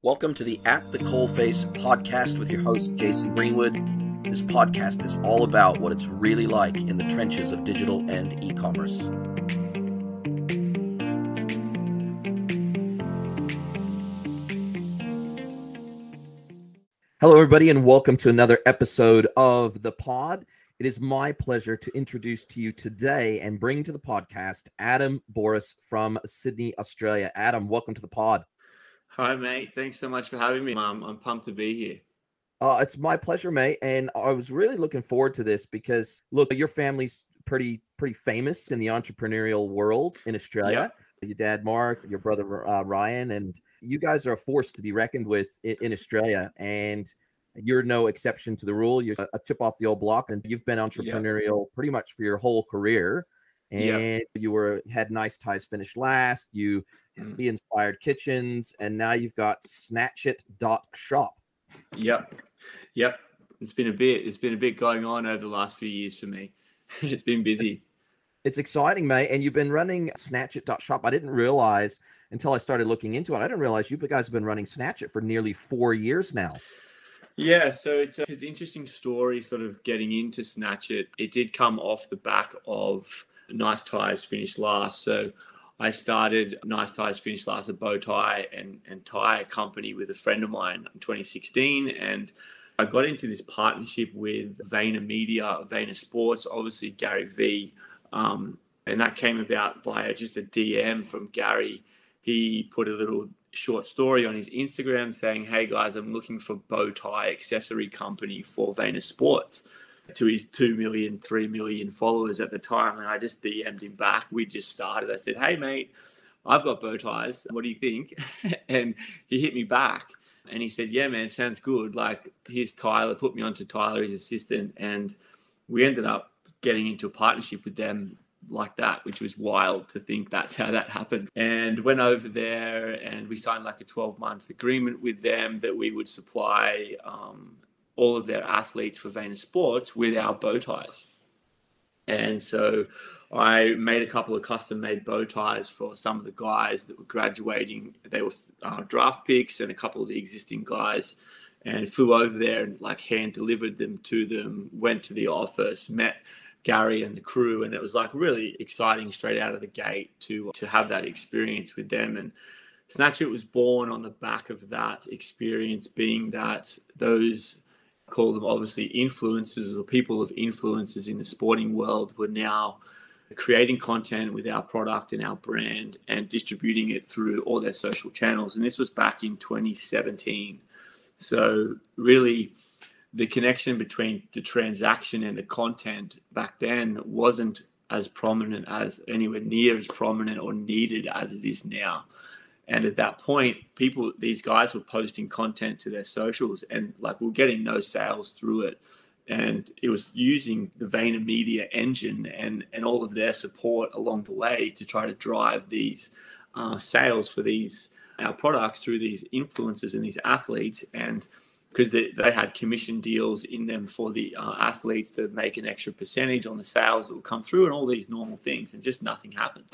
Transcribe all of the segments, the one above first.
Welcome to the At the Coalface podcast with your host, Jason Greenwood. This podcast is all about what it's really like in the trenches of digital and e-commerce. Hello, everybody, and welcome to another episode of the pod. It is my pleasure to introduce to you today and bring to the podcast Adam Bouris from Sydney, Australia. Adam, welcome to the pod. Hi, mate. Thanks so much for having me. I'm pumped to be here. It's my pleasure, mate. And I was really looking forward to this because, look, your family's pretty famous in the entrepreneurial world in Australia. Yeah. Your dad, Mark, your brother, Ryan, and you guys are a force to be reckoned with in Australia. And you're no exception to the rule. You're a chip off the old block, and you've been entrepreneurial pretty much for your whole career. And you had Nice Ties finished last. You Be Inspired Kitchens, and now you've got Snatchit.shop. Yep. It's been a bit going on over the last few years for me. It's been busy. It's exciting, mate. And you've been running Snatchit.shop. I didn't realize until I started looking into it. I didn't realize you guys have been running Snatchit for nearly 4 years now. Yeah, so it's an interesting story sort of getting into Snatchit. It did come off the back of Nice Ties finished last. So I started Nice Ties finished last, a bow tie and tie company with a friend of mine in 2016. And I got into this partnership with VaynerMedia, Vayner Sports, obviously Gary V. And that came about via just a DM from Gary. He put a little short story on his Instagram saying, "Hey guys, I'm looking for bow tie accessory company for Vayner Sports," to his 2 million, 3 million followers at the time. And I just DM'd him back. We just started. I said, "Hey mate, I've got bow ties. What do you think?" And he hit me back and he said, "Yeah, man, sounds good. Like, here's Tyler." Put me onto Tyler, his assistant. And we ended up getting into a partnership with them like that, which was wild to think that's how that happened. And went over there and we signed like a 12-month agreement with them that we would supply all of their athletes for Vayner Sports with our bow ties. And so I made a couple of custom-made bow ties for some of the guys that were graduating. They were draft picks and a couple of the existing guys, and flew over there and like hand delivered them to them, went to the office, met Gary and the crew, and it was like really exciting straight out of the gate to have that experience with them. And Snatchit was born on the back of that experience, being that those, call them obviously influencers or people of influences in the sporting world, were now creating content with our product and our brand and distributing it through all their social channels. And this was back in 2017. So really, the connection between the transaction and the content back then wasn't as prominent, as anywhere near as prominent or needed as it is now. And at that point, these guys were posting content to their socials and like we're getting no sales through it. And it was using the VaynerMedia engine and all of their support along the way to try to drive these sales for our products through these influencers and these athletes. And because they had commission deals in them for the athletes to make an extra percentage on the sales that would come through and all these normal things, and just nothing happened.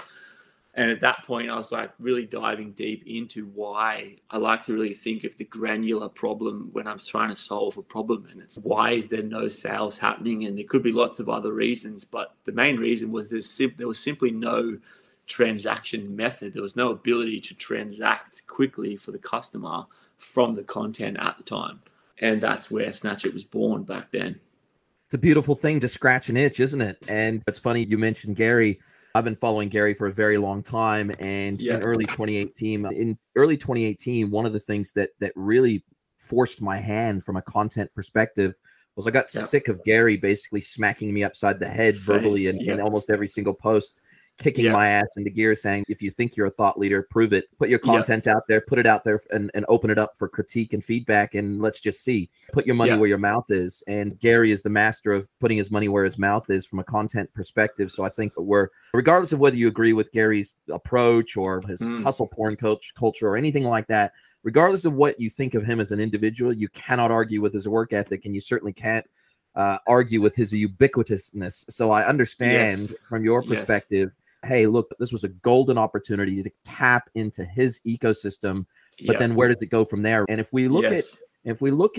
And at that point, I was like really diving deep into why. I like to really think of the granular problem when I'm trying to solve a problem, and it's why is there no sales happening? And there could be lots of other reasons, but the main reason was there was simply no transaction method. There was no ability to transact quickly for the customer from the content at the time. And that's where Snatchit was born back then. It's a beautiful thing to scratch an itch, isn't it? And it's funny you mentioned Gary. I've been following Gary for a very long time. And in early 2018, one of the things that really forced my hand from a content perspective was I got sick of Gary basically smacking me upside the head verbally in almost every single post, kicking my ass into gear, saying, "If you think you're a thought leader, prove it. Put your content out there, put it out there and open it up for critique and feedback. And let's just see, put your money where your mouth is." And Gary is the master of putting his money where his mouth is from a content perspective. So I think that regardless of whether you agree with Gary's approach or his hustle porn culture or anything like that, regardless of what you think of him as an individual, you cannot argue with his work ethic, and you certainly can't argue with his ubiquitousness. So I understand from your perspective, hey, look, this was a golden opportunity to tap into his ecosystem but then where does it go from there? And if we look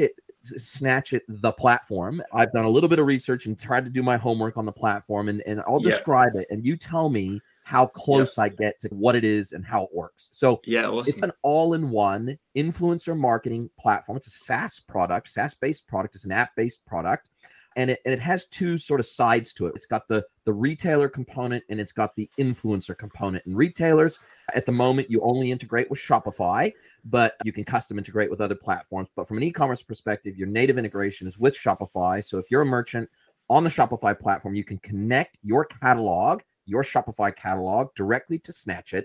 at Snatchit, the platform, I've done a little bit of research and tried to do my homework on the platform, and I'll describe it, and you tell me how close I get to what it is and how it works. So awesome. It's an all-in-one influencer marketing platform. It's a SaaS product, SaaS-based product. It's an app-based product. And it has two sort of sides to it. It's got the retailer component and it's got the influencer component. And retailers, at the moment, you only integrate with Shopify, but you can custom integrate with other platforms. But from an e-commerce perspective, your native integration is with Shopify. So if you're a merchant on the Shopify platform, you can connect your catalog, your Shopify catalog, directly to Snatchit.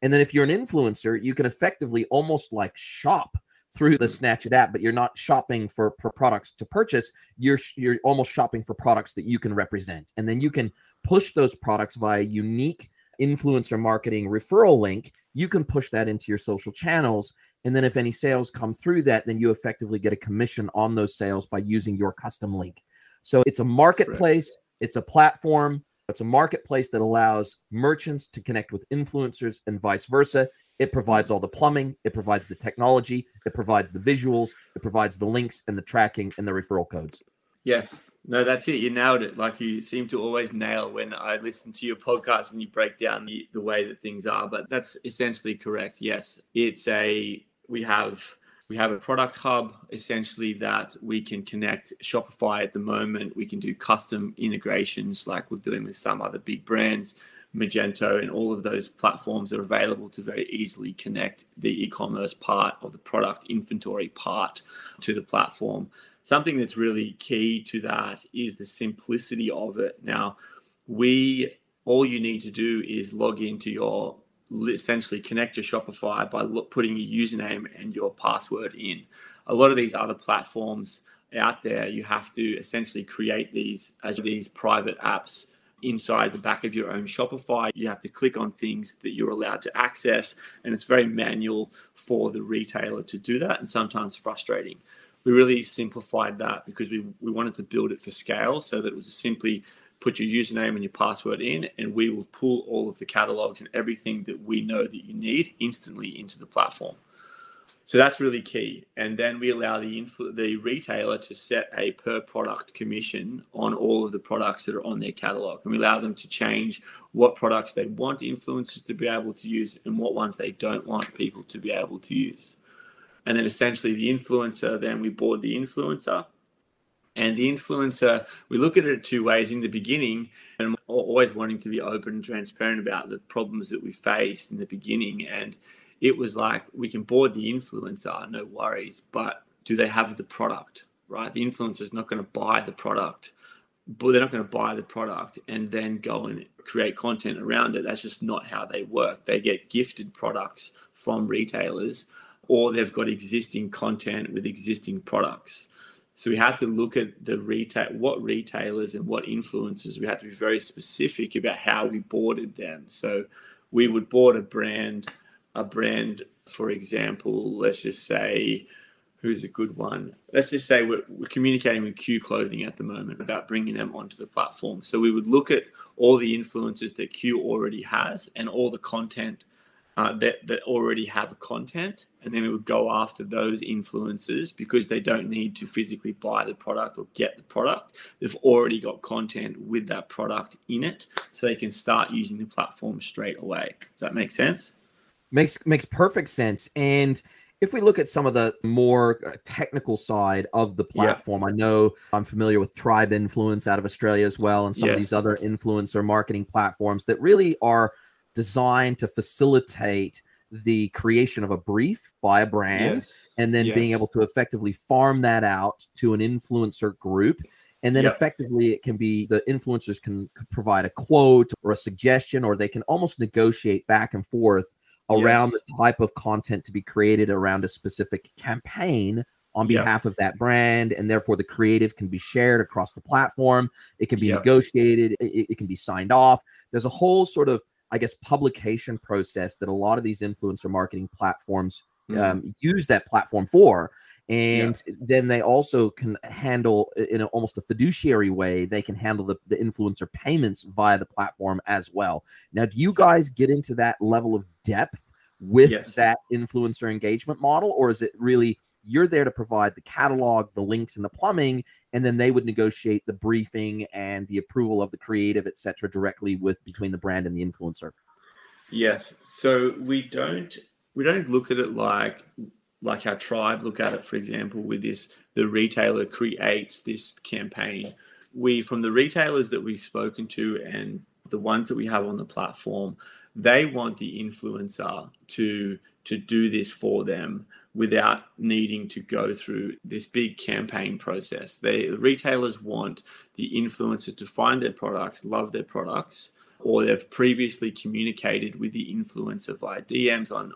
And then if you're an influencer, you can effectively almost like shop through the Snatchit app, but you're not shopping for products to purchase. You're almost shopping for products that you can represent. And then you can push those products via unique influencer marketing referral link. You can push that into your social channels. And then if any sales come through that, then you effectively get a commission on those sales by using your custom link. So it's a marketplace. It's a platform. It's a marketplace that allows merchants to connect with influencers and vice versa. It provides all the plumbing. It provides the technology. It provides the visuals. It provides the links and the tracking and the referral codes. Yes. No, that's it. You nailed it. Like you seem to always nail when I listen to your podcast and you break down the way that things are. But that's essentially correct. Yes. We have a product hub essentially that we can connect Shopify at the moment. We can do custom integrations like we're doing with some other big brands. Magento and all of those platforms are available to very easily connect the e-commerce part of the product inventory part to the platform. Something that's really key to that is the simplicity of it. Now, all you need to do is log into essentially connect your Shopify by putting your username and your password in. A lot of these other platforms out there, you have to essentially create these private apps inside the back of your own Shopify. You have to click on things that you're allowed to access, and it's very manual for the retailer to do that, and sometimes frustrating. We really simplified that because we wanted to build it for scale, so that it was simply put your username and your password in, and we will pull all of the catalogs and everything that we know that you need instantly into the platform. So that's really key. And then we allow the retailer to set a per product commission on all of the products that are on their catalog. And we allow them to change what products they want influencers to be able to use and what ones they don't want people to be able to use. And then essentially the influencer, then we board the influencer. And the influencer, we look at it two ways. In the beginning, and I'm always wanting to be open and transparent about the problems that we faced in the beginning. And it was like, we can board the influencer, no worries, but do they have the product, right? The influencer is not going to buy the product, but they're not going to buy the product and then go and create content around it. That's just not how they work. They get gifted products from retailers, or they've got existing content with existing products. So we had to look at what retailers and what influencers. We had to be very specific about how we boarded them. So we would board a brand, for example, let's just say, who's a good one? Let's just say we're communicating with Q Clothing at the moment about bringing them onto the platform. So we would look at all the influencers that Q already has and all the content that already have content, and then we would go after those influencers because they don't need to physically buy the product or get the product. They've already got content with that product in it, so they can start using the platform straight away. Does that make sense? Makes perfect sense. And if we look at some of the more technical side of the platform, I know I'm familiar with Tribe Influence out of Australia as well, and some of these other influencer marketing platforms that really are designed to facilitate the creation of a brief by a brand and then being able to effectively farm that out to an influencer group. And then effectively it can be, the influencers can provide a quote or a suggestion, or they can almost negotiate back and forth around the type of content to be created around a specific campaign on behalf of that brand. And therefore the creative can be shared across the platform. It can be negotiated. It can be signed off. There's a whole sort of, I guess, publication process that a lot of these influencer marketing platforms use that platform for. And then they also can handle, in almost a fiduciary way, they can handle the influencer payments via the platform as well. Now, do you guys get into that level of depth with that influencer engagement model? Or is it really you're there to provide the catalog, the links, and the plumbing, and then they would negotiate the briefing and the approval of the creative, et cetera, directly between the brand and the influencer? Yes. So we don't look at it like our tribe look at it, for example, with the retailer creates this campaign. From the retailers that we've spoken to and the ones that we have on the platform, they want the influencer to do this for them without needing to go through this big campaign process. The retailers want the influencer to find their products, love their products, or they've previously communicated with the influencer via DMs on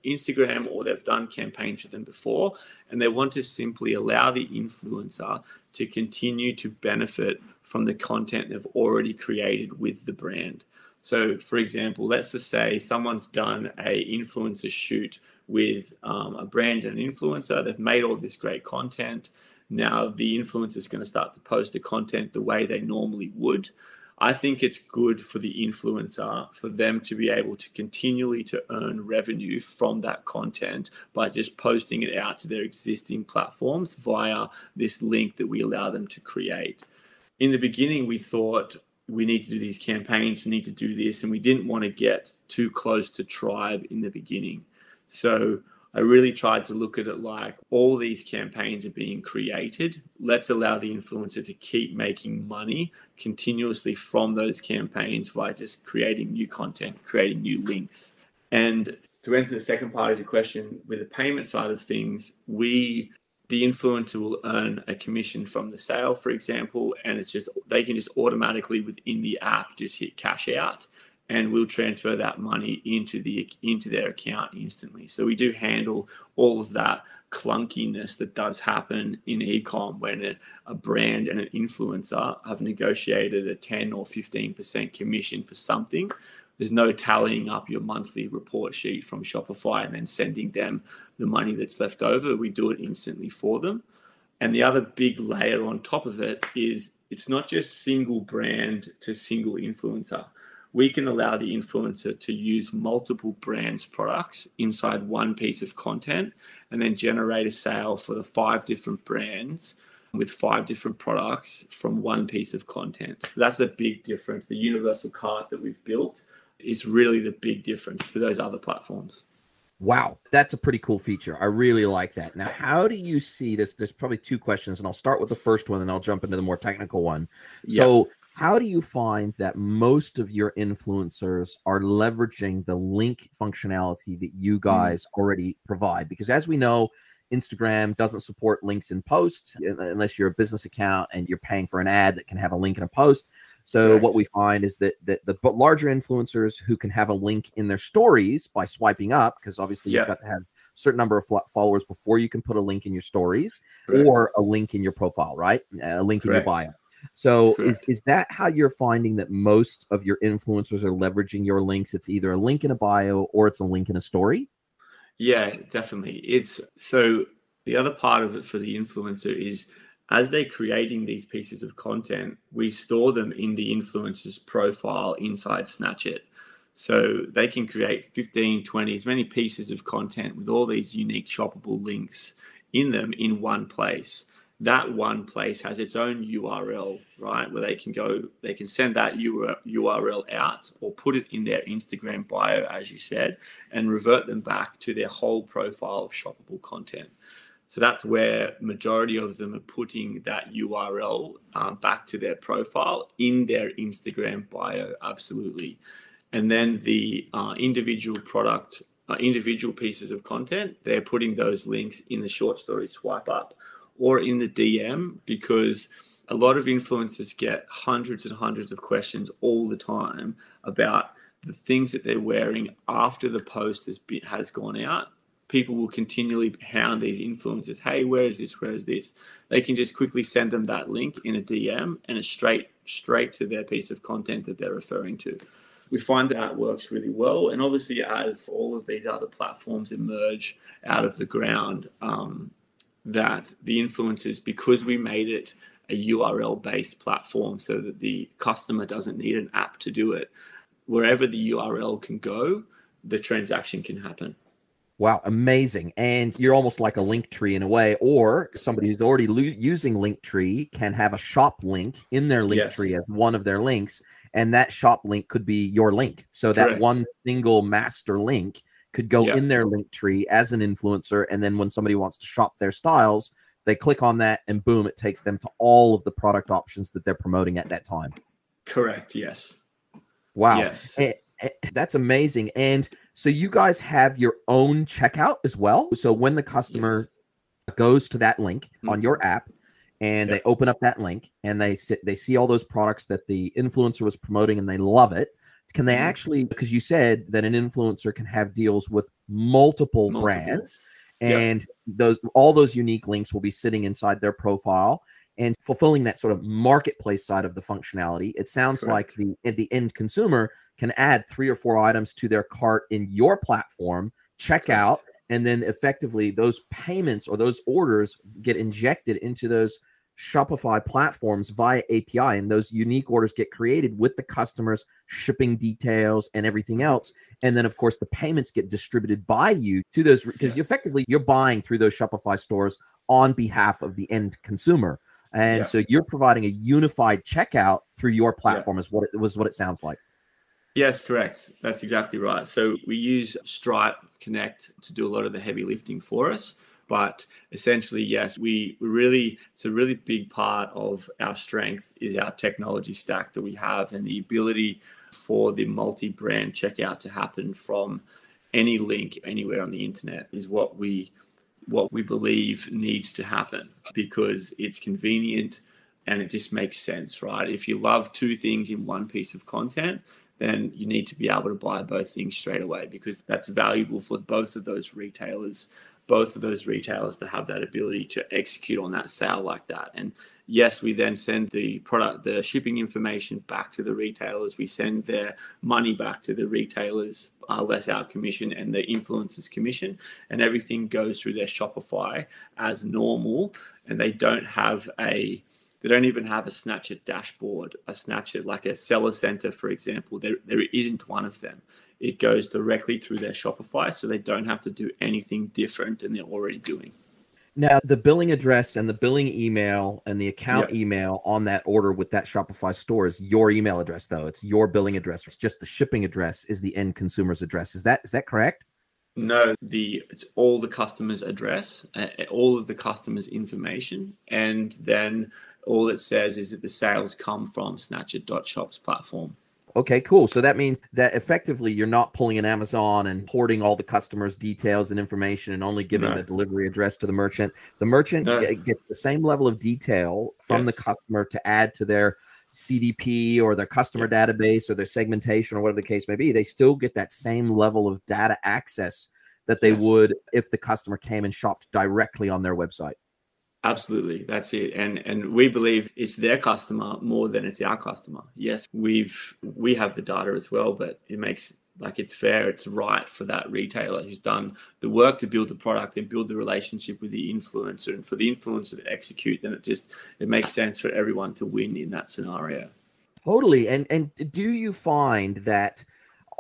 Instagram, or they've done campaigns with them before, and they want to simply allow the influencer to continue to benefit from the content they've already created with the brand. So, for example, let's just say someone's done a influencer shoot with a brand and an influencer. They've made all this great content. Now the influencer is going to start to post the content the way they normally would. I think it's good for the influencer for them to be able to continually to earn revenue from that content by just posting it out to their existing platforms via this link that we allow them to create. In the beginning, we thought we need to do these campaigns, we need to do this, and we didn't want to get too close to tribe in the beginning. So I really tried to look at it like all these campaigns are being created. Let's allow the influencer to keep making money continuously from those campaigns by just creating new content, creating new links. And to answer the second part of your question, with the payment side of things, the influencer will earn a commission from the sale, for example, and they can just automatically within the app just hit cash out, and we'll transfer that money into their account instantly. So we do handle all of that clunkiness that does happen in e-com when a brand and an influencer have negotiated a 10 or 15% commission for something. There's no tallying up your monthly report sheet from Shopify and then sending them the money that's left over. We do it instantly for them. And the other big layer on top of it is it's not just single brand to single influencer. We can allow the influencer to use multiple brands' products inside one piece of content and then generate a sale for the 5 different brands with 5 different products from one piece of content. So that's a big difference. The universal cart that we've built is really the big difference for those other platforms. Wow, that's a pretty cool feature. I really like that. Now, how do you see this? There's probably 2 questions, and I'll start with the first one, and I'll jump into the more technical one. So how do you find that most of your influencers are leveraging the link functionality that you guys already provide? Because as we know, Instagram doesn't support links in posts unless you're a business account and you're paying for an ad that can have a link in a post. So what we find is that the larger influencers who can have a link in their stories by swiping up, because obviously you've got to have a certain number of followers before you can put a link in your stories or a link in your profile, right? A link in your bio. So is that how you're finding that most of your influencers are leveraging your links? It's either a link in a bio or it's a link in a story? Yeah, definitely. So the other part of it for the influencer is as they're creating these pieces of content, we store them in the influencer's profile inside Snatchit. So they can create 15, 20, as many pieces of content with all these unique shoppable links in them in one place. That one place has its own URL, right? Where they can send that URL out or put it in their Instagram bio, as you said, and revert them back to their whole profile of shoppable content. So that's where majority of them are putting that URL back to their profile in their Instagram bio, absolutely. And then the individual pieces of content, they're putting those links in the short story swipe up or in the DM, because a lot of influencers get hundreds and hundreds of questions all the time about the things that they're wearing after the post has gone out. People will continually hound these influencers. Hey, where is this? Where is this? They can just quickly send them that link in a DM and it's straight to their piece of content that they're referring to. We find that works really well. And obviously, as all of these other platforms emerge out of the ground, that the influencers, because we made it a URL-based platform so that the customer doesn't need an app to do it, wherever the URL can go, the transaction can happen. Wow, amazing. And you're almost like a link tree in a way, or somebody who's already using Linktree can have a shop link in their link tree as one of their links, and that shop link could be your link. So that one single master link could go in their link tree as an influencer, and then when somebody wants to shop their styles, they click on that and boom, it takes them to all of the product options that they're promoting at that time. Correct, yes. Wow. Yes. That's amazing. And so you guys have your own checkout as well. So when the customer goes to that link on your app and they open up that link and they see all those products that the influencer was promoting and they love it, can they actually, because you said that an influencer can have deals with multiple brands, and all those unique links will be sitting inside their profile and fulfilling that sort of marketplace side of the functionality. It sounds like the end consumer can add 3 or 4 items to their cart in your platform, check out, and then effectively those payments or those orders get injected into those Shopify platforms via API, and those unique orders get created with the customer's shipping details and everything else. And then, of course, the payments get distributed by you to those, because effectively you're buying through those Shopify stores on behalf of the end consumer. And so you're providing a unified checkout through your platform is what it sounds like. Yes, correct. That's exactly right. So we use Stripe Connect to do a lot of the heavy lifting for us. But essentially, yes, it's a really big part of our strength is our technology stack that we have, and the ability for the multi-brand checkout to happen from any link anywhere on the internet is what we believe needs to happen, because it's convenient and it just makes sense, right? If you love 2 things in one piece of content, then you need to be able to buy both things straight away, because that's valuable for both of those retailers to have that ability to execute on that sale like that. And yes, we then send the shipping information back to the retailers. We send their money back to the retailers, less our commission and the influencers' commission, and everything goes through their Shopify as normal. And they don't even have a Snatchit dashboard, a Snatchit like a seller center, for example. There isn't one of them. It goes directly through their Shopify, so they don't have to do anything different than they're already doing. Now, the billing address and the billing email and the account email on that order with that Shopify store is your email address, though. It's your billing address. It's just the shipping address is the end consumer's address. Is that correct? No, it's all the customer's address, all of the customer's information, and then all it says is that the sales come from Snatchit.shop's platform. Okay, cool. So that means that effectively you're not pulling an Amazon and hoarding all the customers' details and information and only giving the delivery address to the merchant. The merchant gets the same level of detail from the customer to add to their CDP or their customer database or their segmentation or whatever the case may be. They still get that same level of data access that they would if the customer came and shopped directly on their website. Absolutely. That's it. And we believe it's their customer more than it's our customer. Yes, we have the data as well, but it makes it's fair, it's right for that retailer who's done the work to build the product and build the relationship with the influencer, and for the influencer to execute, then it makes sense for everyone to win in that scenario. Totally. And do you find that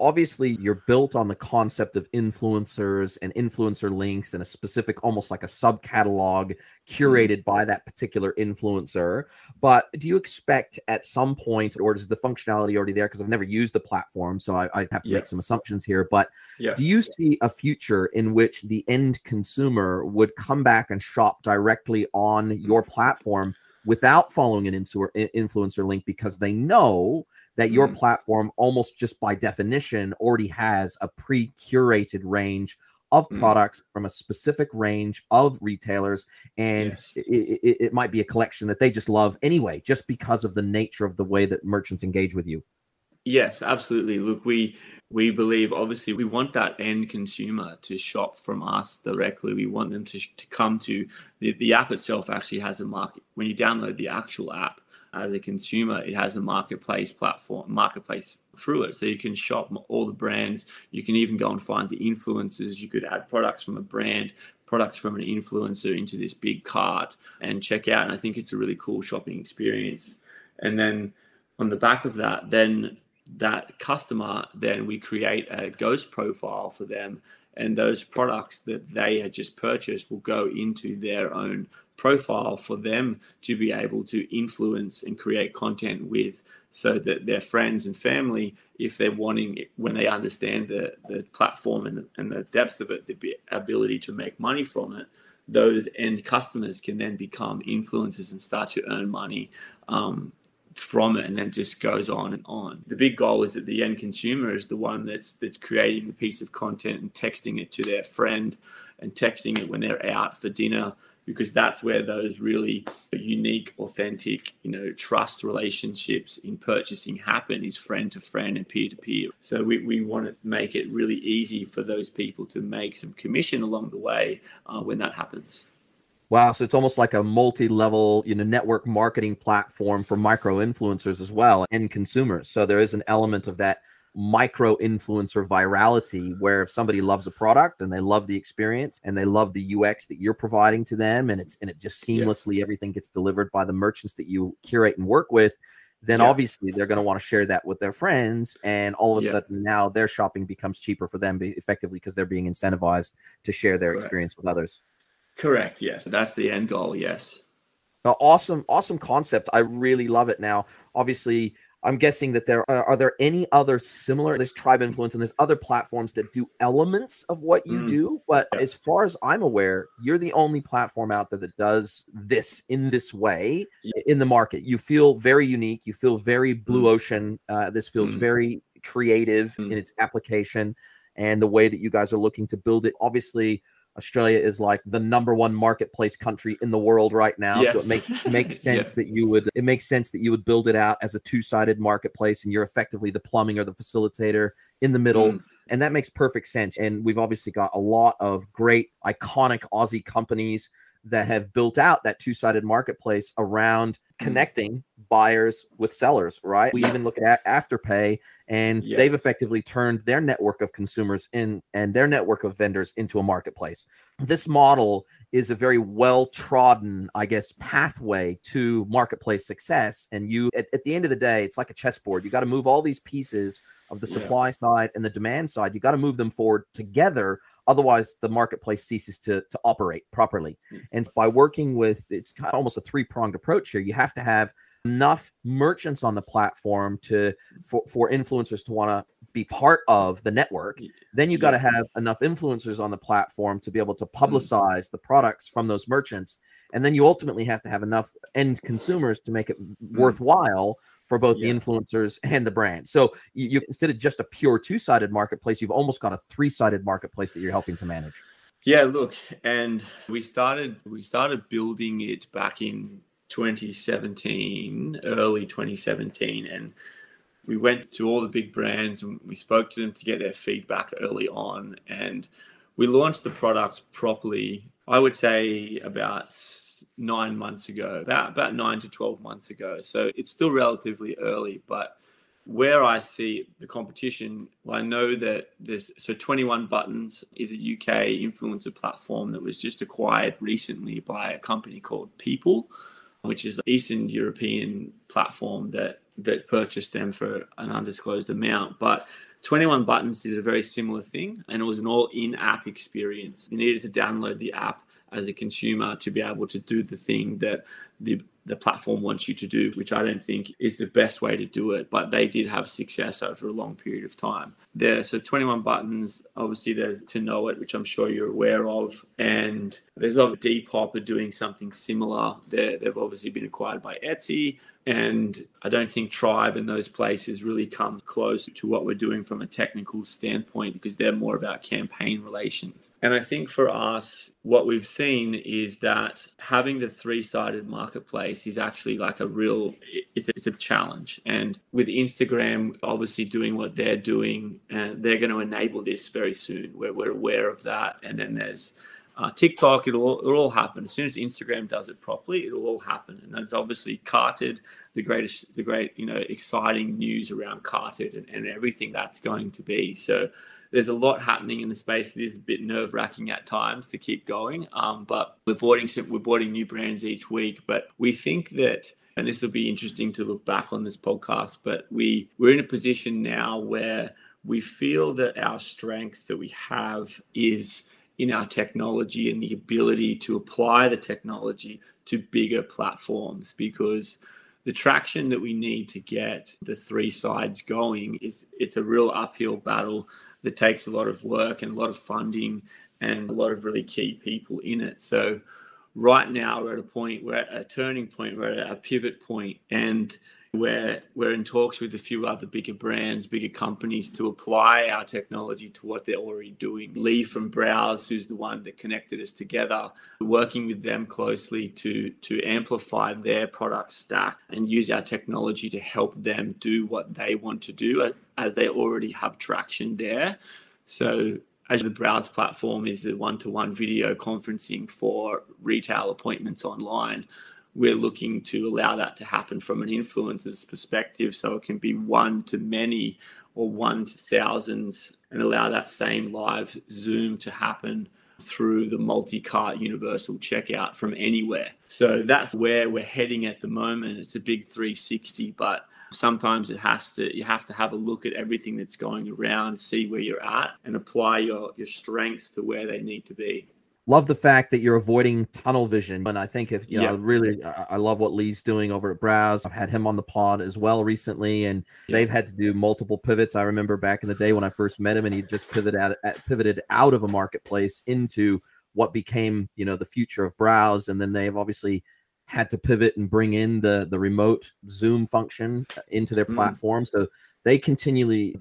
obviously you're built on the concept of influencers and influencer links and a specific, almost like a subcatalog curated by that particular influencer, but do you expect at some point, or is the functionality already there? Because I've never used the platform, so I have to make some assumptions here, but do you see a future in which the end consumer would come back and shop directly on your platform without following an influencer link, because they know that your platform almost just by definition already has a pre-curated range of products from a specific range of retailers, and it might be a collection that they just love anyway, just because of the nature of the way that merchants engage with you? Yes, absolutely. Look, we believe, obviously, we want that end consumer to shop from us directly. We want them to come to the app itself. Actually has a market. When you download the actual app, as a consumer, it has a marketplace through it. So you can shop all the brands. You can even go and find the influencers. You could add products from a brand, products from an influencer into this big cart and check out. And I think it's a really cool shopping experience. And then on the back of that, then that customer, then we create a ghost profile for them, and those products that they had just purchased will go into their own profile for them to be able to influence and create content with, so that their friends and family, if they're wanting, when they understand the platform and the depth of it, the ability to make money from it, those end customers can then become influencers and start to earn money from it, and then just goes on and on. The big goal is that the end consumer is the one that's creating the piece of content and texting it to their friend and texting it when they're out for dinner, because that's where those really unique, authentic, trust relationships in purchasing happen, is friend to friend and peer to peer. So we want to make it really easy for those people to make some commission along the way when that happens. Wow. So it's almost like a multi-level, network marketing platform for micro influencers as well, and consumers. So there is an element of that micro influencer virality, where if somebody loves a product and they love the experience and they love the UX that you're providing to them, and it just seamlessly, everything gets delivered by the merchants that you curate and work with, then obviously they're going to want to share that with their friends. And all of a sudden now their shopping becomes cheaper for them, effectively, because they're being incentivized to share their experience with others. Correct. Yes. That's the end goal. Yes. Awesome concept. I really love it. Now, obviously, I'm guessing that are there any other similar, there's Tribe Influence and there's other platforms that do elements of what you do. But as far as I'm aware, you're the only platform out there that does this in this way in the market. You feel very unique. You feel very blue ocean. This feels very creative in its application and the way that you guys are looking to build it. Obviously, Australia is like the #1 marketplace country in the world right now. So it makes sense that you would build it out as a two-sided marketplace, and you're effectively the plumbing or the facilitator in the middle. And that makes perfect sense. And we've obviously got a lot of great iconic Aussie companies that have built out that two-sided marketplace around connecting buyers with sellers, right? We even look at Afterpay, and they've effectively turned their network of consumers and their network of vendors into a marketplace. This model is a very well-trodden, I guess, pathway to marketplace success. And you, at the end of the day, it's like a chessboard. You got to move all these pieces of the supply side and the demand side. You got to move them forward together. Otherwise, the marketplace ceases to operate properly. And by working with, it's kind of almost a three-pronged approach here. You have to have enough merchants on the platform for influencers to want to be part of the network. Then you got to have enough influencers on the platform to be able to publicize the products from those merchants. And then you ultimately have to have enough end consumers to make it worthwhile for both the influencers and the brand. So you instead of just a pure two-sided marketplace, you've almost got a three-sided marketplace that you're helping to manage. Yeah, look, and we started building it back in 2017, early 2017, and we went to all the big brands and we spoke to them to get their feedback early on, and we launched the product properly, I would say about 9 months ago, about 9 to 12 months ago. So it's still relatively early, but where I see the competition, well, I know that 21 Buttons is a UK influencer platform that was just acquired recently by a company called People, which is an Eastern European platform that purchased them for an undisclosed amount. But 21 Buttons did a very similar thing, and it was an all-in-app experience. You needed to download the app as a consumer to be able to do the thing that the platform wants you to do, which I don't think is the best way to do it, but they did have success over a long period of time. So 21 Buttons, obviously there's To Know It, which I'm sure you're aware of, and there's Depop doing something similar. They've obviously been acquired by Etsy, and I don't think Tribe and those places really come close to what we're doing from a technical standpoint, because they're more about campaign relations. And I think for us, what we've seen is that having the three-sided marketplace is actually like it's a challenge. And with Instagram obviously doing what they're doing, they're going to enable this very soon. We're aware of that. And then there's TikTok, it'll all happen. As soon as Instagram does it properly, it'll all happen. And that's obviously Carted, the great, exciting news around Carted and everything that's going to be. So there's a lot happening in the space. It is a bit nerve-wracking at times to keep going, but we're boarding new brands each week. But we think that and this will be interesting to look back on this podcast, but we're in a position now where we feel that our strength that we have is in our technology and the ability to apply the technology to bigger platforms, because the traction that we need to get the three sides going it's a real uphill battle that takes a lot of work and a lot of funding and a lot of really key people in it. So right now we're at a turning point, we're at a pivot point, and we're in talks with a few other bigger brands, bigger companies to apply our technology to what they're already doing. Lee from Browse, who's the one that connected us together, working with them closely to amplify their product stack and use our technology to help them do what they want to do, as they already have traction there. So as the Browse platform is the one-to-one video conferencing for retail appointments online, we're looking to allow that to happen from an influencer's perspective, so it can be one to many or one to thousands, and allow that same live Zoom to happen through the multi-cart universal checkout from anywhere. So that's where we're heading at the moment. It's a big 360, but sometimes you have to have a look at everything that's going around, see where you're at, and apply your strengths to where they need to be. Love the fact that you're avoiding tunnel vision. And I think I love what Lee's doing over at Browse. I've had him on the pod as well recently, and they've had to do multiple pivots. I remember back in the day when I first met him, and he just pivoted out of a marketplace into what became, the future of Browse. And then they've obviously had to pivot and bring in the remote Zoom function into their platform. So they're continually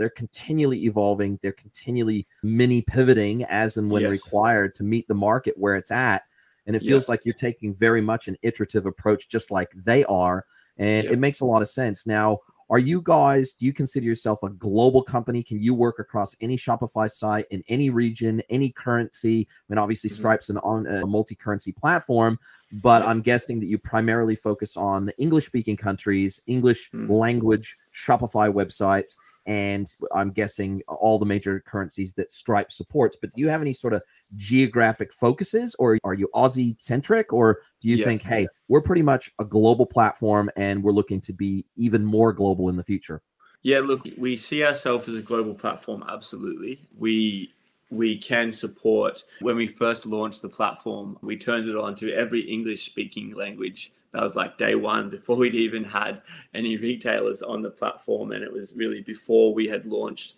evolving. They're continually mini pivoting as and when required to meet the market where it's at. And it feels like you're taking very much an iterative approach, just like they are. And it makes a lot of sense. Now, do you consider yourself a global company? Can you work across any Shopify site in any region, any currency? I mean, obviously Stripe's on a multi-currency platform, but I'm guessing that you primarily focus on the English-speaking countries, English language Shopify websites, and I'm guessing all the major currencies that Stripe supports. But do you have any sort of geographic focuses, or are you Aussie-centric, or do you think, hey, we're pretty much a global platform and we're looking to be even more global in the future? Yeah, look, we see ourselves as a global platform, absolutely. We can support. When we first launched the platform, we turned it on to every English-speaking language. That was like day one, before we'd even had any retailers on the platform. And it was really before we had launched,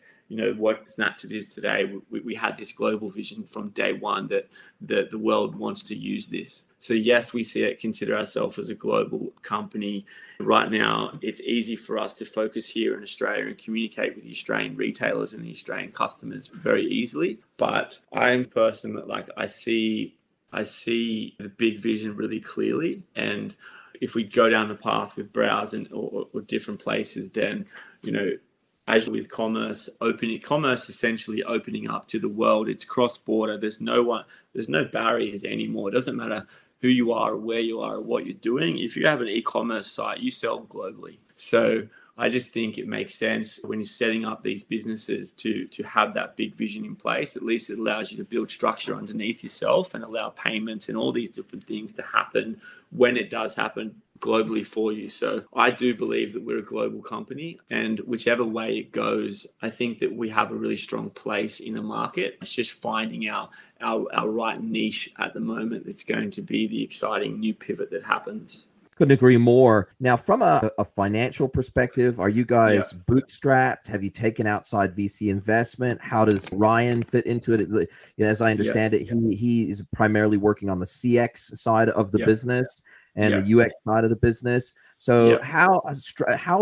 what Snatchit is today. We had this global vision from day one that the world wants to use this. So yes, we consider ourselves as a global company. Right now, it's easy for us to focus here in Australia and communicate with the Australian retailers and the Australian customers very easily. But I'm a person that I see the big vision really clearly. And if we go down the path with Browse or different places, then, as with commerce essentially opening up to the world, it's cross-border. There's no barriers anymore. It doesn't matter who you are or where you are or what you're doing. If you have an e-commerce site, you sell globally. So I just think it makes sense when you're setting up these businesses to have that big vision in place. At least it allows you to build structure underneath yourself and allow payments and all these different things to happen when it does happen globally for you. So I do believe that we're a global company, and whichever way it goes, I think that we have a really strong place in the market. It's just finding our right niche at the moment that's going to be the exciting new pivot that happens. Couldn't agree more. Now, from a financial perspective, are you guys bootstrapped? Have you taken outside VC investment? How does Ryan fit into it? As I understand it, he is primarily working on the CX side of the business and the UX side of the business. So how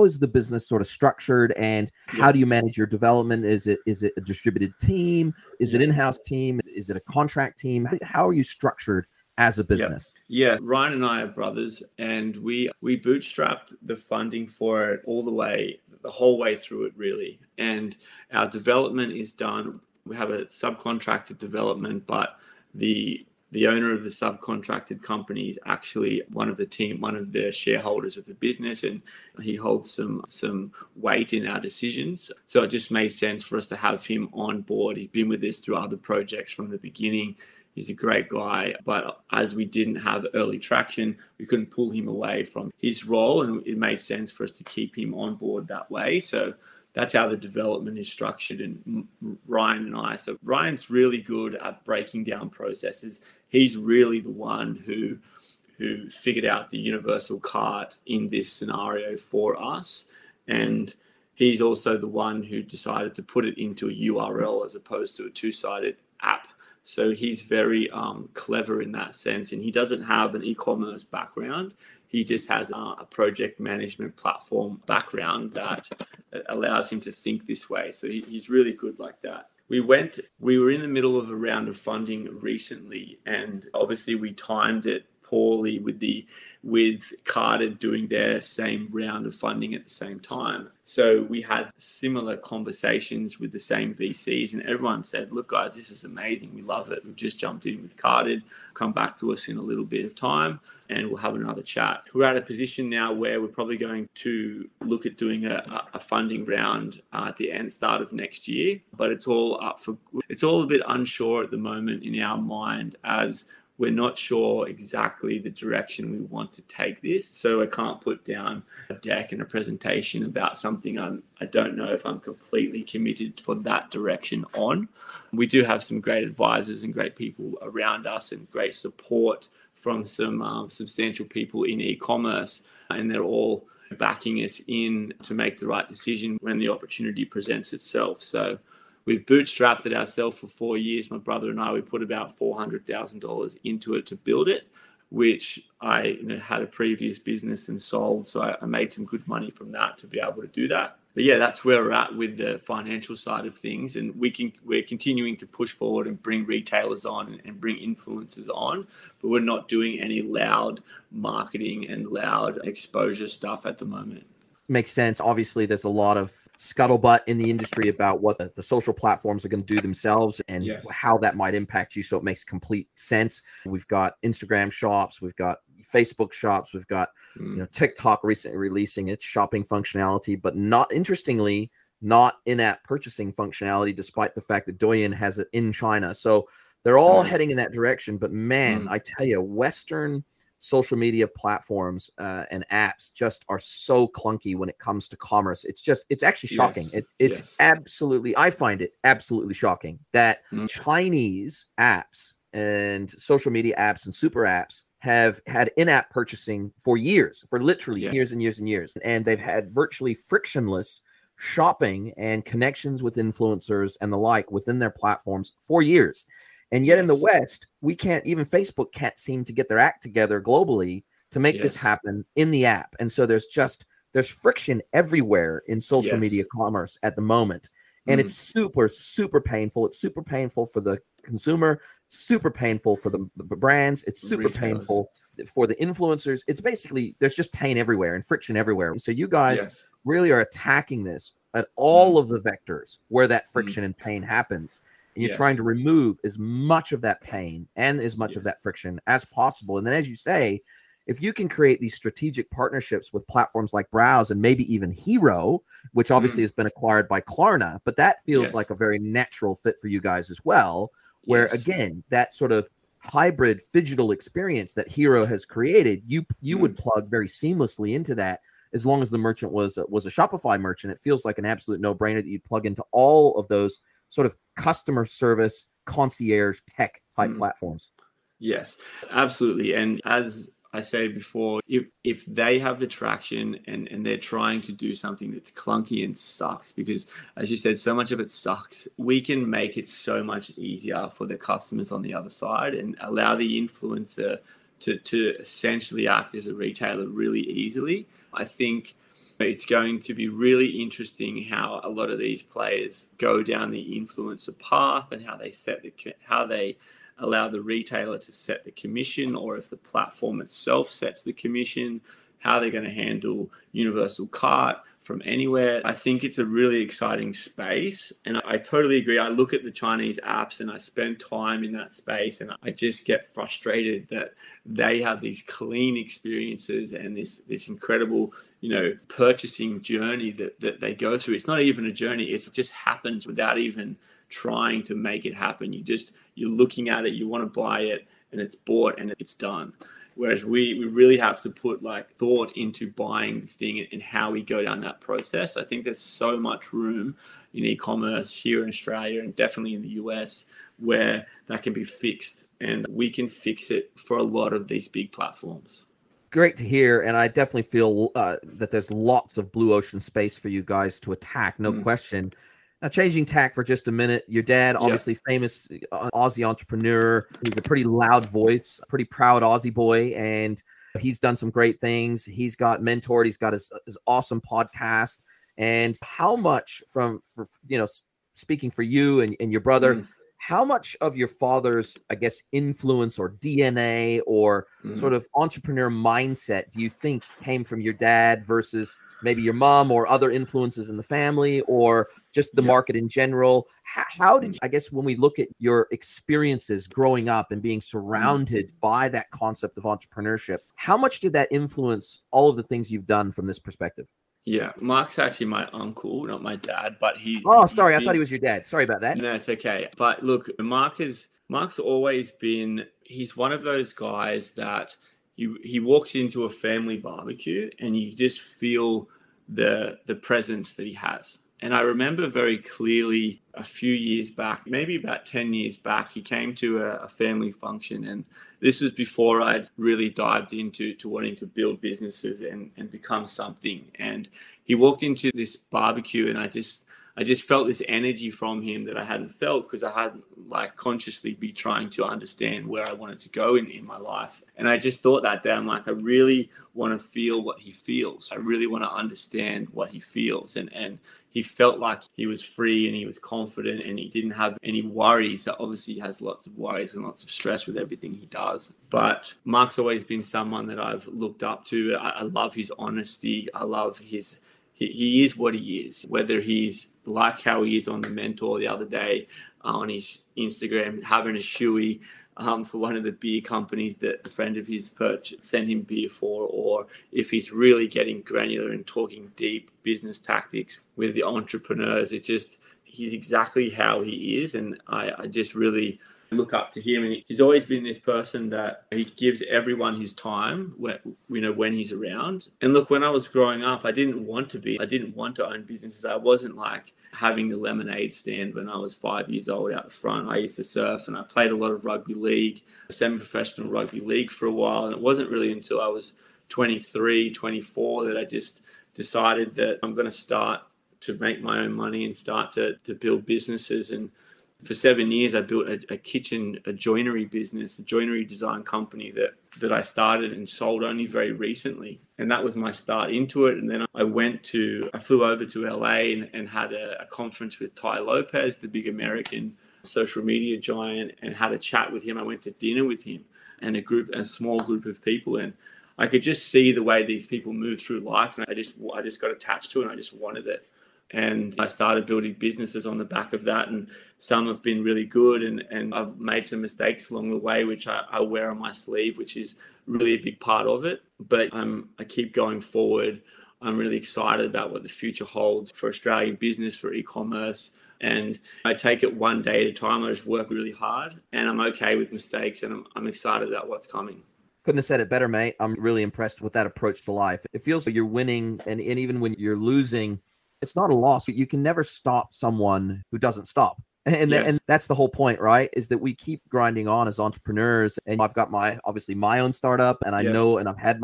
is the business sort of structured, and how do you manage your development? Is it a distributed team? Is it in-house team? Is it a contract team? How are you structured as a business? Yeah, Ryan and I are brothers, and we bootstrapped the funding for it the whole way through it, really. And our development is done. We have a subcontracted development, but the owner of the subcontracted company is actually one of the shareholders of the business, and he holds some weight in our decisions. So it just made sense for us to have him on board. He's been with us through other projects from the beginning. He's a great guy, but as we didn't have early traction, we couldn't pull him away from his role, and it made sense for us to keep him on board that way. So that's how the development is structured. And Ryan and I, so Ryan's really good at breaking down processes. He's really the one who figured out the universal cart in this scenario for us. And he's also the one who decided to put it into a URL as opposed to a two-sided app. So he's very clever in that sense. And he doesn't have an e-commerce background. He just has a project management platform background that allows him to think this way. So he's really good like that. We were in the middle of a round of funding recently, and obviously we timed it poorly with Carded doing their same round of funding at the same time. So we had similar conversations with the same VCs, and everyone said, look guys, this is amazing, we love it, we've just jumped in with Carded, come back to us in a little bit of time and we'll have another chat. We're at a position now where we're probably going to look at doing a funding round at the start of next year, but it's all a bit unsure at the moment in our mind, as we're not sure exactly the direction we want to take this. So I can't put down a deck and a presentation about something I don't know if I'm completely committed for that direction on. We do have some great advisors and great people around us and great support from some substantial people in e-commerce, and they're all backing us in to make the right decision when the opportunity presents itself. So we've bootstrapped it ourselves for 4 years. My brother and I, we put about $400,000 into it to build it, which I had a previous business and sold. So I made some good money from that to be able to do that. But yeah, that's where we're at with the financial side of things. And we're continuing to push forward and bring retailers on and bring influencers on, but we're not doing any loud marketing and loud exposure stuff at the moment. Makes sense. Obviously, there's a lot of scuttlebutt in the industry about what the social platforms are going to do themselves and how that might impact you. So it makes complete sense. We've got Instagram shops, we've got Facebook shops, we've got TikTok recently releasing its shopping functionality, but not in-app purchasing functionality, despite the fact that Douyin has it in China. So they're all heading in that direction. But man, I tell you, Western social media platforms and apps just are so clunky when it comes to commerce. It's actually shocking. I find it absolutely shocking that Chinese apps and social media apps and super apps have had in-app purchasing for years, for literally years and years and years. And they've had virtually frictionless shopping and connections with influencers and the like within their platforms for years. And yet in the West, Facebook can't seem to get their act together globally to make this happen in the app. And so there's friction everywhere in social media commerce at the moment. And it's super, super painful. It's super painful for the consumer, super painful for the brands. It's super painful for the influencers. It's basically, there's just pain everywhere and friction everywhere. So you guys really are attacking this at all of the vectors where that friction and pain happens. And you're trying to remove as much of that pain and as much of that friction as possible. And then, as you say, if you can create these strategic partnerships with platforms like Browse and maybe even Hero, which obviously has been acquired by Klarna, but that feels like a very natural fit for you guys as well, where, again, that sort of hybrid phygital experience that Hero has created, you would plug very seamlessly into that. As long as the merchant was a Shopify merchant, it feels like an absolute no-brainer that you'd plug into all of those sort of customer service concierge tech type platforms. Yes, absolutely. And as I said before, if they have the traction and they're trying to do something that's clunky and sucks, because as you said, so much of it sucks, we can make it so much easier for the customers on the other side and allow the influencer to essentially act as a retailer really easily. I think it's going to be really interesting how a lot of these players go down the influencer path and how they allow the retailer to set the commission, or if the platform itself sets the commission, how they're going to handle universal cart from anywhere. I think it's a really exciting space, and I totally agree. I look at the Chinese apps and I spend time in that space, and I just get frustrated that they have these clean experiences and this incredible, purchasing journey that they go through. It's not even a journey. It just happens without even trying to make it happen. You're looking at it, you want to buy it, and it's bought and it's done. Whereas we really have to put like thought into buying the thing and how we go down that process. I think there's so much room in e-commerce here in Australia and definitely in the US where that can be fixed, and we can fix it for a lot of these big platforms. Great to hear, and I definitely feel that there's lots of blue ocean space for you guys to attack, no question. Now, changing tack for just a minute, your dad, obviously famous Aussie entrepreneur. He's a pretty loud voice, pretty proud Aussie boy, and he's done some great things. He's got mentored. He's got his awesome podcast. And how much speaking for you and your brother, how much of your father's, I guess, influence or DNA or sort of entrepreneur mindset do you think came from your dad versus maybe your mom or other influences in the family or just the market in general? How did you, I guess, when we look at your experiences growing up and being surrounded by that concept of entrepreneurship, how much did that influence all of the things you've done from this perspective? Yeah, Mark's actually my uncle, not my dad, but he... Oh, sorry, I thought he was your dad. Sorry about that. No, it's okay. But look, Mark's always been... He's one of those guys that he walks into a family barbecue and you just feel the presence that he has. And I remember very clearly a few years back, maybe about 10 years back, he came to a family function. And this was before I'd really dived into wanting to build businesses and become something. And he walked into this barbecue and I just felt this energy from him that I hadn't felt because I hadn't consciously be trying to understand where I wanted to go in my life. And I just thought that day, I'm like, I really want to feel what he feels. I really want to understand what he feels. And he felt like he was free and he was confident and he didn't have any worries. So obviously he has lots of worries and lots of stress with everything he does. But Mark's always been someone that I've looked up to. I love his honesty. I love his... He is what he is, whether he's like how he is on the Mentor the other day on his Instagram, having a shoey for one of the beer companies that a friend of his sent him beer for, or if he's really getting granular and talking deep business tactics with the entrepreneurs. He's exactly how he is. And I just really look up to him, and he's always been this person that he gives everyone his time when he's around. And look, when I was growing up, I didn't want to own businesses. I wasn't like having the lemonade stand when I was 5 years old out front. I used to surf and I played a lot of rugby league, semi-professional rugby league for a while. And it wasn't really until I was 23, 24 that I just decided that I'm going to start to make my own money and start to build businesses. And for 7 years, I built a joinery business, a joinery design company that I started and sold only very recently. And that was my start into it. And then I flew over to LA and had a conference with Ty Lopez, the big American social media giant, and had a chat with him. I went to dinner with him and a small group of people. And I could just see the way these people move through life. And I just got attached to it and I just wanted it. And I started building businesses on the back of that. And some have been really good. And I've made some mistakes along the way, which I wear on my sleeve, which is really a big part of it. But I keep going forward. I'm really excited about what the future holds for Australian business, for e-commerce. And I take it one day at a time. I just work really hard and I'm okay with mistakes. And I'm excited about what's coming. Couldn't have said it better, mate. I'm really impressed with that approach to life. It feels like you're winning. And even when you're losing, it's not a loss. You can never stop someone who doesn't stop. And that's the whole point, right? Is that we keep grinding on as entrepreneurs. And I've got obviously my own startup, and I know, and I've had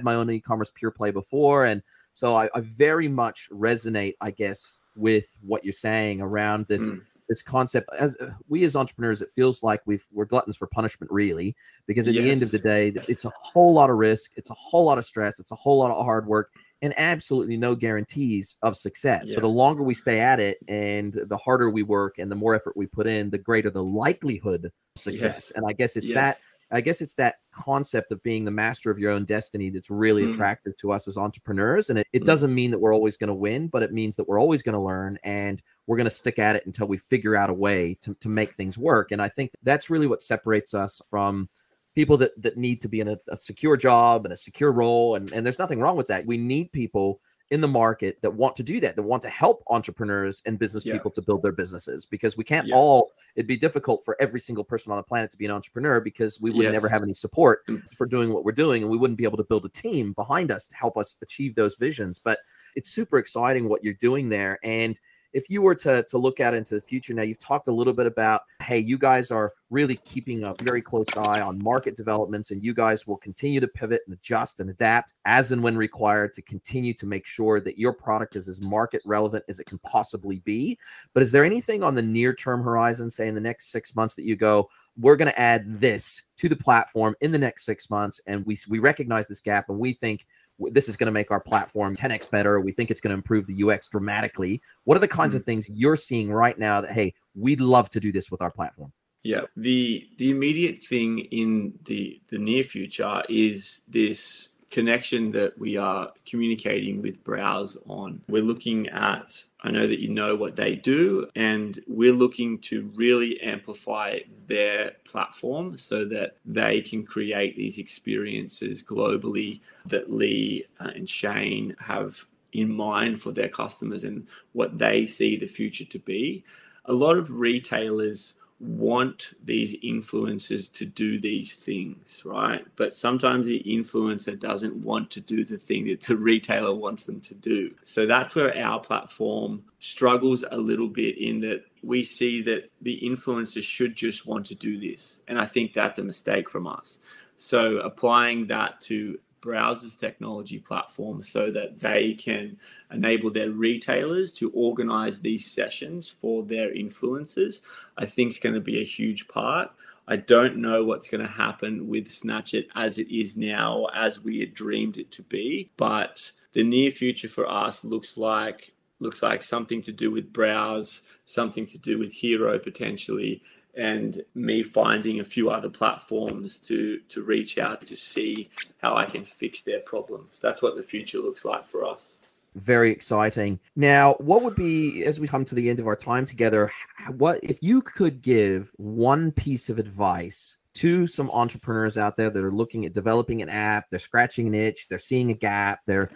my own e-commerce pure play before. And so I very much resonate, I guess, with what you're saying around this concept. As we as entrepreneurs, it feels like we're gluttons for punishment, really, because at the end of the day, it's a whole lot of risk. It's a whole lot of stress. It's a whole lot of hard work. And absolutely no guarantees of success. So the longer we stay at it and the harder we work and the more effort we put in, the greater the likelihood of success. And I guess it's that concept of being the master of your own destiny that's really attractive to us as entrepreneurs. And it doesn't mean that we're always going to win, but it means that we're always going to learn and we're going to stick at it until we figure out a way to make things work. And I think that's really what separates us from people that need to be in a secure job and a secure role. And there's nothing wrong with that. We need people in the market that want to do that, that want to help entrepreneurs and business people to build their businesses, because we can't it'd be difficult for every single person on the planet to be an entrepreneur, because we would never have any support for doing what we're doing, and we wouldn't be able to build a team behind us to help us achieve those visions. But it's super exciting what you're doing there. And if you were to look out into the future now, you've talked a little bit about, hey, you guys are really keeping a very close eye on market developments, and you guys will continue to pivot and adjust and adapt as and when required to continue to make sure that your product is as market relevant as it can possibly be. But is there anything on the near-term horizon, say in the next 6 months, that you go, we're going to add this to the platform in the next 6 months, and we recognize this gap, and we think this is going to make our platform 10x better. We think it's going to improve the UX dramatically. What are the kinds of things you're seeing right now that, hey, we'd love to do this with our platform? Yeah, the immediate thing in the near future is this connection that we are communicating with Bouris on. We're looking at, I know that you know what they do, and we're looking to really amplify their platform so that they can create these experiences globally that Lee and Shane have in mind for their customers and what they see the future to be. A lot of retailers want these influencers to do these things, right? But sometimes the influencer doesn't want to do the thing that the retailer wants them to do. So that's where our platform struggles a little bit, in that we see that the influencer should just want to do this. And I think that's a mistake from us. So applying that to Bouris' technology platform so that they can enable their retailers to organize these sessions for their influencers, I think is going to be a huge part. I don't know what's going to happen with Snatchit as it is now, as we had dreamed it to be, but the near future for us looks like something to do with Bouris, something to do with Hero potentially, and me finding a few other platforms to reach out to see how I can fix their problems. That's what the future looks like for us. Very exciting. Now, what would be, as we come to the end of our time together, what if you could give one piece of advice to some entrepreneurs out there that are looking at developing an app, they're scratching an itch, they're seeing a gap, they're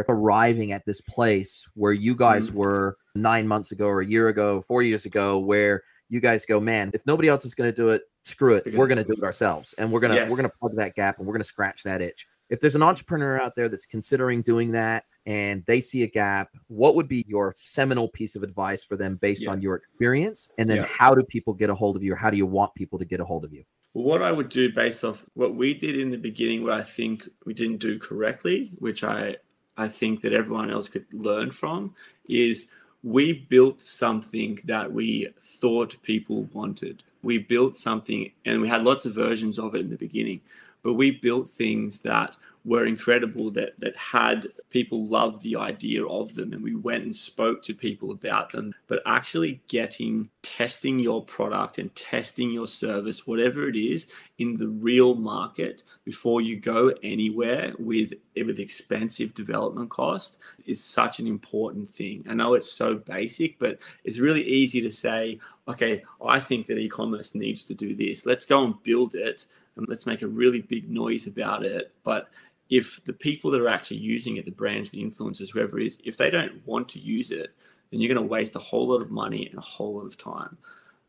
arriving at this place where you guys were 9 months ago or a year ago, 4 years ago, where you guys go, man, if nobody else is going to do it, screw it. We're going to do it ourselves. And we're going to plug that gap, and we're going to scratch that itch. If there's an entrepreneur out there that's considering doing that and they see a gap, what would be your seminal piece of advice for them based on your experience? And then how do people get a hold of you, or how do you want people to get a hold of you? Well, what I would do based off what we did in the beginning, what I think we didn't do correctly, which I think that everyone else could learn from, is we built something that we thought people wanted. We built something, and we had lots of versions of it in the beginning, but we built things that were incredible, that had people love the idea of them, and we went and spoke to people about them. But actually testing your product and testing your service, whatever it is, in the real market before you go anywhere with expensive development costs is such an important thing. I know it's so basic, but it's really easy to say, okay, I think that e-commerce needs to do this. Let's go and build it, and let's make a really big noise about it. But if the people that are actually using it, the brands, the influencers, whoever it is, if they don't want to use it, then you're going to waste a whole lot of money and a whole lot of time.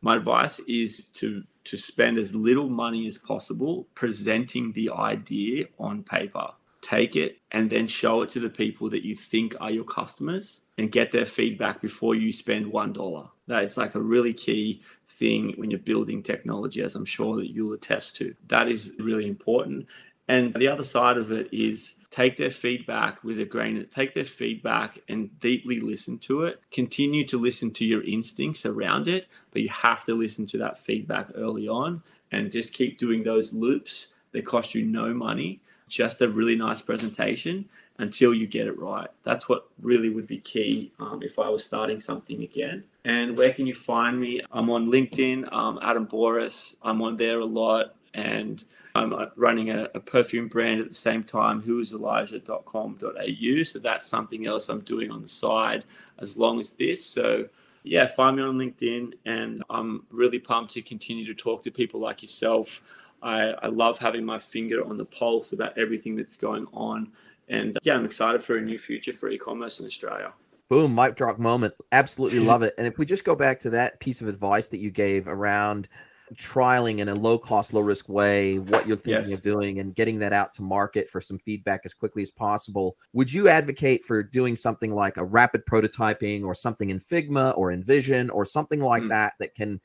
My advice is to spend as little money as possible presenting the idea on paper. Take it and then show it to the people that you think are your customers and get their feedback before you spend $1. That is like a really key thing when you're building technology, as I'm sure that you'll attest to. That is really important. And the other side of it is take their feedback with a grain, take their feedback and deeply listen to it. Continue to listen to your instincts around it, but you have to listen to that feedback early on and just keep doing those loops that cost you no money, just a really nice presentation until you get it right. That's what really would be key if I was starting something again. And where can you find me? I'm on LinkedIn, Adam Bouris. I'm on there a lot. And I'm running a perfume brand at the same time, whoiselijah.com.au. So that's something else I'm doing on the side as long as this. So yeah, find me on LinkedIn, and I'm really pumped to continue to talk to people like yourself. I love having my finger on the pulse about everything that's going on And yeah, I'm excited for a new future for e-commerce in Australia. Boom, mic drop moment. Absolutely love it. And if we just go back to that piece of advice that you gave around trialing in a low cost, low risk way what you're thinking of doing and getting that out to market for some feedback as quickly as possible, would you advocate for doing something like a rapid prototyping or something in Figma or in Vision or something like that can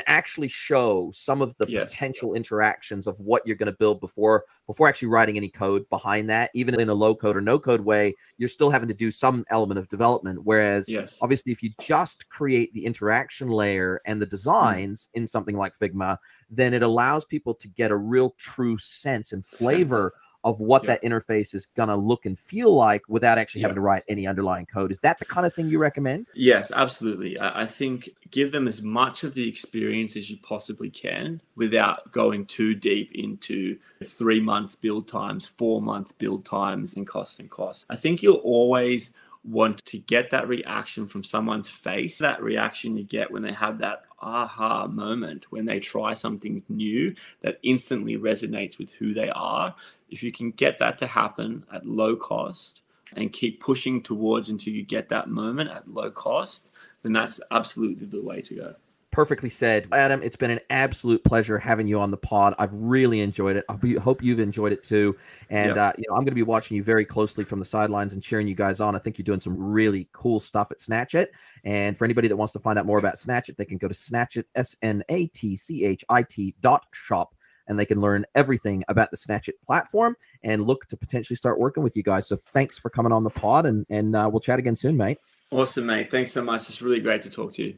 actually show some of the potential interactions of what you're going to build before actually writing any code behind that? Even in a low code or no code way, you're still having to do some element of development. Whereas obviously if you just create the interaction layer and the designs in something like Figma, then it allows people to get a real true sense and flavor of what that interface is going to look and feel like without actually having to write any underlying code. Is that the kind of thing you recommend? Yes, absolutely. I think give them as much of the experience as you possibly can without going too deep into 3-month build times, 4-month build times and costs. I think you'll always want to get that reaction from someone's face, that reaction you get when they have that aha moment, when they try something new that instantly resonates with who they are. If you can get that to happen at low cost and keep pushing towards until you get that moment at low cost, then that's absolutely the way to go. Perfectly said. Adam, it's been an absolute pleasure having you on the pod. I've really enjoyed it. I hope you've enjoyed it too. And I'm going to be watching you very closely from the sidelines and cheering you guys on. I think you're doing some really cool stuff at Snatchit. And for anybody that wants to find out more about Snatchit, they can go to Snatchit, SNATCHIT.shop. And they can learn everything about the Snatchit platform and look to potentially start working with you guys. So thanks for coming on the pod, and we'll chat again soon, mate. Awesome, mate. Thanks so much. It's really great to talk to you.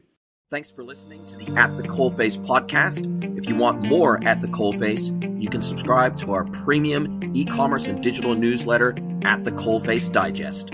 Thanks for listening to the At the Coalface podcast. If you want more At the Coalface, you can subscribe to our premium e-commerce and digital newsletter, At the Coalface Digest.